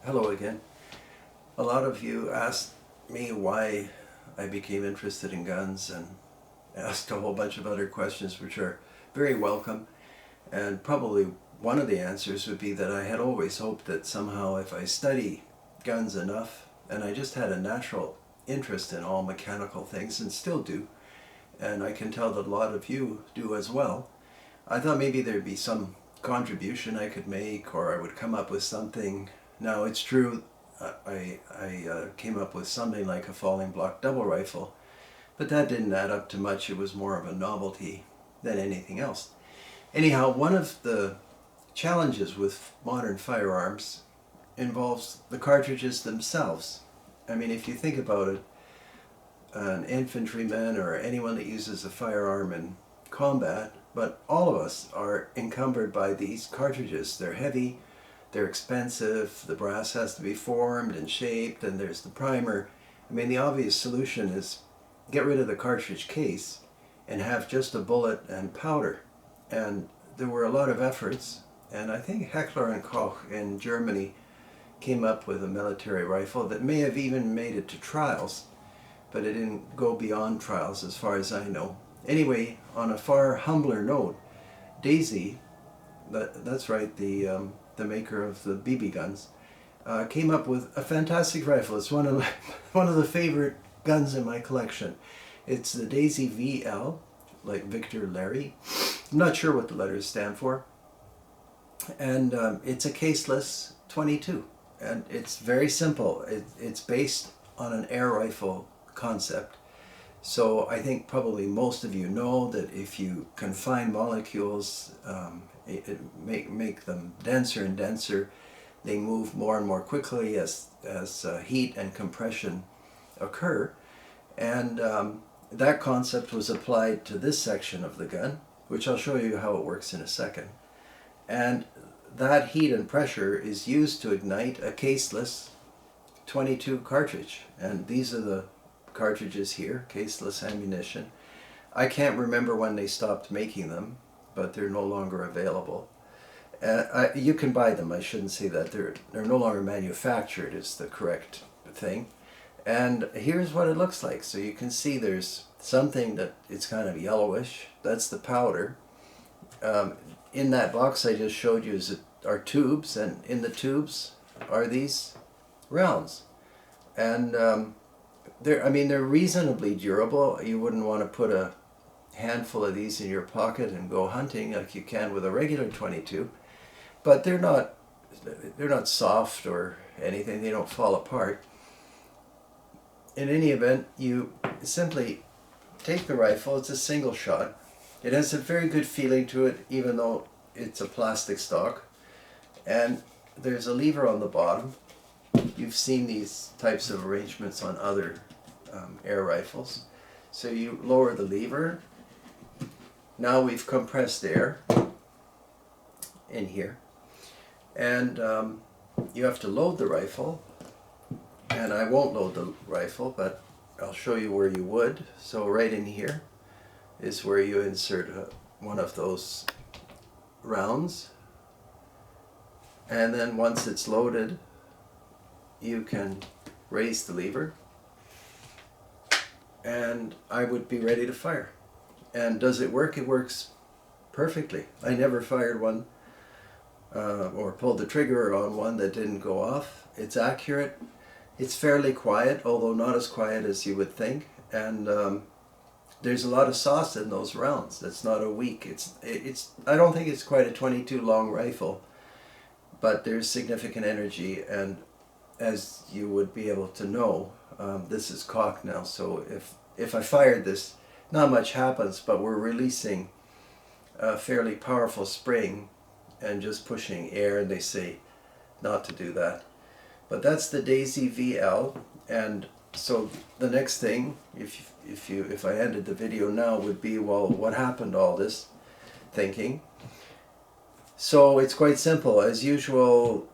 Hello again. A lot of you asked me why I became interested in guns and asked a whole bunch of other questions which are very welcome. And probably one of the answers would be that I had always hoped that somehow if I study guns enough, and I just had a natural interest in all mechanical things and still do, and I can tell that a lot of you do as well, I thought maybe there'd be some contribution I could make or I would come up with something. Now it's true I came up with something like a falling block double rifle, but that didn't add up to much. It was more of a novelty than anything else. Anyhow, one of the challenges with modern firearms involves the cartridges themselves. I mean, if you think about it, an infantryman or anyone that uses a firearm in combat, but all of us are encumbered by these cartridges. They're heavy, they're expensive, the brass has to be formed and shaped, and there's the primer. I mean, the obvious solution is get rid of the cartridge case and have just a bullet and powder. And there were a lot of efforts, and I think Heckler and Koch in Germany came up with a military rifle that may have even made it to trials, but it didn't go beyond trials as far as I know. Anyway, on a far humbler note, Daisy, that's right, the maker of the BB guns, came up with a fantastic rifle. It's one of one of the favorite guns in my collection. It's the Daisy VL, like Victor Larry. I'm not sure what the letters stand for. And it's a caseless 22. And it's very simple. It's based on an air rifle concept. So I think probably most of you know that if you confine molecules, make them denser and denser, they move more and more quickly as heat and compression occur. And that concept was applied to this section of the gun, which I'll show you how it works in a second. And that heat and pressure is used to ignite a caseless 22 cartridge. And these are the cartridges here, caseless ammunition. I can't remember when they stopped making them, but they're no longer available. You can buy them. I shouldn't say that. They're no longer manufactured is the correct thing. And here's what it looks like. So you can see there's something that it's kind of yellowish. That's the powder. In that box I just showed you are tubes, and in the tubes are these rounds. And they're reasonably durable. You wouldn't want to put a handful of these in your pocket and go hunting like you can with a regular 22, but they're not soft or anything. They don't fall apart. In any event, you simply take the rifle. It's a single shot. It has a very good feeling to it, even though it's a plastic stock. And there's a lever on the bottom. You've seen these types of arrangements on other air rifles. So you lower the lever. Now we've compressed air in here. And you have to load the rifle. And I won't load the rifle, but I'll show you where you would. So right in here is where you insert one of those rounds. And then once it's loaded, you can raise the lever and I would be ready to fire. And does it work? It works perfectly. I never fired one or pulled the trigger on one that didn't go off. It's accurate. It's fairly quiet, although not as quiet as you would think. And there's a lot of sauce in those rounds. That's not a weak. I don't think it's quite a 22 long rifle, but there's significant energy. And as you would be able to know, this is cocked now, so if I fired this, not much happens, but we're releasing a fairly powerful spring and just pushing air, and they say not to do that. But that's the Daisy VL, and so the next thing, if I ended the video now, would be, well, what happened to all this thinking? So it's quite simple. As usual,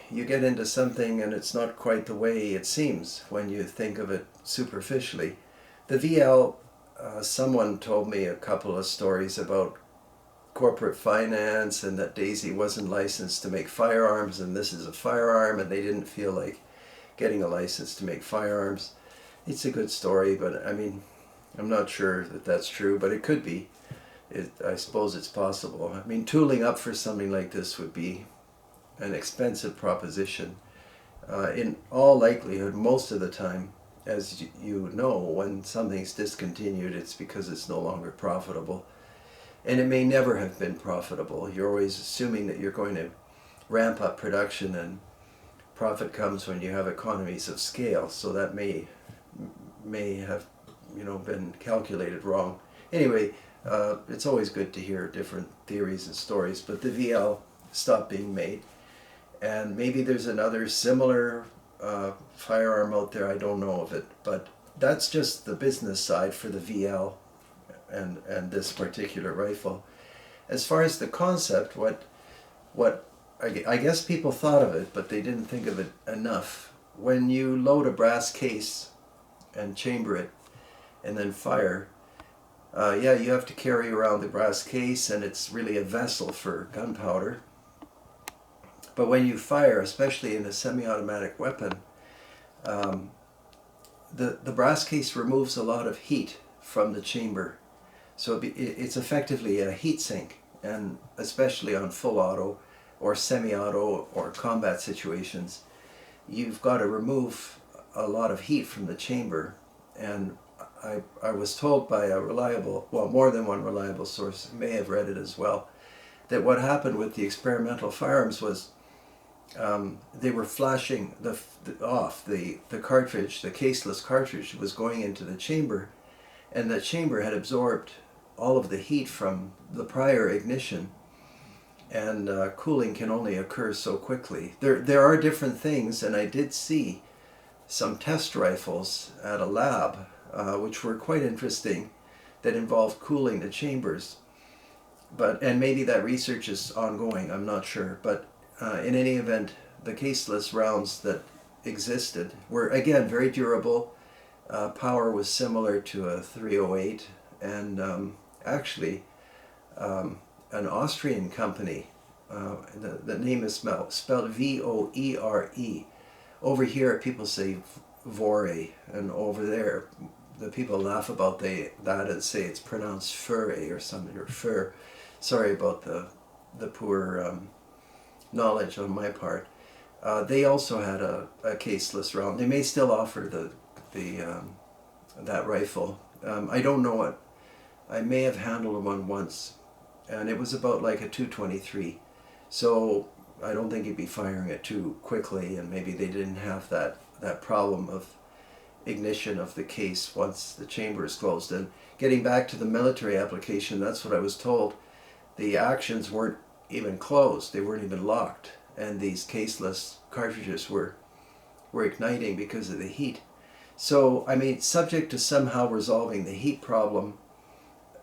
you get into something and it's not quite the way it seems when you think of it superficially. The VL, someone told me a couple of stories about corporate finance and that Daisy wasn't licensed to make firearms and this is a firearm and they didn't feel like getting a license to make firearms. It's a good story, but I mean, I'm not sure that that's true, but it could be. I suppose it's possible. I mean, tooling up for something like this would be an expensive proposition. In all likelihood, most of the time, as you know, when something's discontinued, it's because it's no longer profitable. And it may never have been profitable. You're always assuming that you're going to ramp up production, and profit comes when you have economies of scale. So that may have, been calculated wrong. Anyway, it's always good to hear different theories and stories. But the VL stopped being made, and maybe there's another similar firearm out there. I don't know of it, but that's just the business side for the VL and this particular rifle. As far as the concept, what I guess people thought of it, but they didn't think of it enough. When you load a brass case and chamber it and then fire, you have to carry around the brass case, and it's really a vessel for gunpowder. But when you fire, especially in a semi-automatic weapon, the brass case removes a lot of heat from the chamber. So it's effectively a heat sink, and especially on full auto or semi-auto or combat situations, you've got to remove a lot of heat from the chamber. And I was told by a reliable, well, more than one reliable source, may have read it as well, that what happened with the experimental firearms was they were flashing the cartridge, the caseless cartridge was going into the chamber, and the chamber had absorbed all of the heat from the prior ignition, and cooling can only occur so quickly. There are different things, and I did see some test rifles at a lab which were quite interesting, that involved cooling the chambers. And maybe that research is ongoing, I'm not sure, but in any event, the caseless rounds that existed were, again, very durable. Power was similar to a 308, and actually an Austrian company, the name is spelled V-O-E-R-E. Over here people say Vore, and over there the people laugh about that and say it's pronounced Fure or something, or Fur. Sorry about the poor knowledge on my part. They also had a caseless round. They may still offer that rifle. I don't know it. I may have handled one once, and it was about like a 223. So I don't think you'd be firing it too quickly, and maybe they didn't have that problem of ignition of the case once the chamber is closed. And getting back to the military application, that's what I was told. The actions weren't even closed, they weren't even locked, and these caseless cartridges were igniting because of the heat. So, I mean, subject to somehow resolving the heat problem,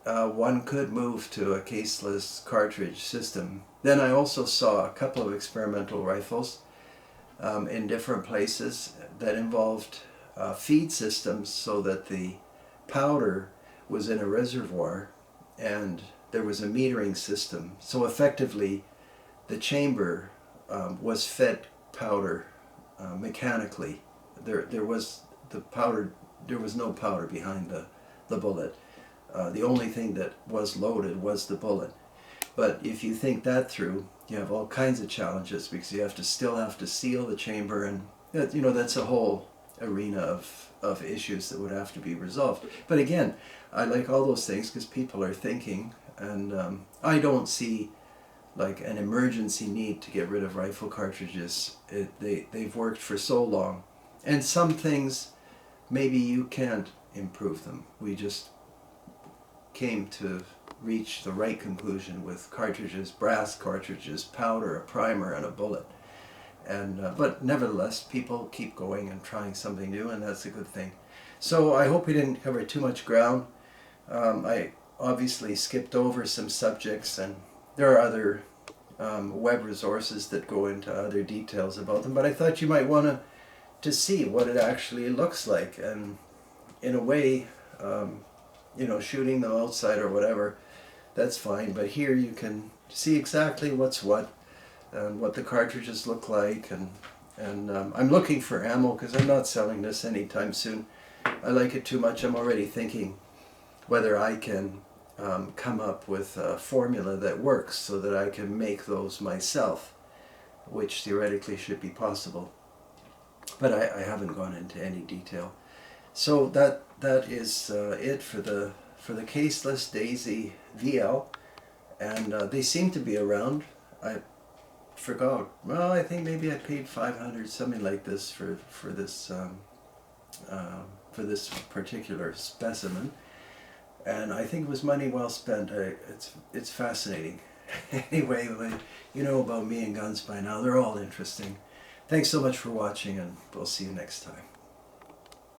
one could move to a caseless cartridge system. Then I also saw a couple of experimental rifles in different places that involved feed systems, so that the powder was in a reservoir and there was a metering system. So effectively the chamber was fed powder mechanically. There was no powder behind the bullet. The only thing that was loaded was the bullet. But if you think that through, you have all kinds of challenges, because you still have to seal the chamber, and that's a whole arena of issues that would have to be resolved. But again, I like all those things because people are thinking, and I don't see like an emergency need to get rid of rifle cartridges. They've worked for so long, and some things maybe you can't improve them. We just came to reach the right conclusion with cartridges, brass cartridges, powder, a primer, and a bullet. And but nevertheless, people keep going and trying something new, and that's a good thing. So I hope we didn't cover too much ground. I obviously skipped over some subjects, and there are other web resources that go into other details about them, but I thought you might want to see what it actually looks like. And in a way, shooting them outside or whatever, that's fine. But here you can see exactly what's what, and what the cartridges look like, and I'm looking for ammo because I'm not selling this anytime soon. I like it too much. I'm already thinking whether I can come up with a formula that works so that I can make those myself, which theoretically should be possible. But I haven't gone into any detail. So that is it for the Caseless Daisy VL, and they seem to be around. I forgot. Well, I think maybe I paid 500, something like this, for this particular specimen, and I think it was money well spent. It's fascinating. Anyway, you know about me and guns by now. They're all interesting. Thanks so much for watching, and we'll see you next time.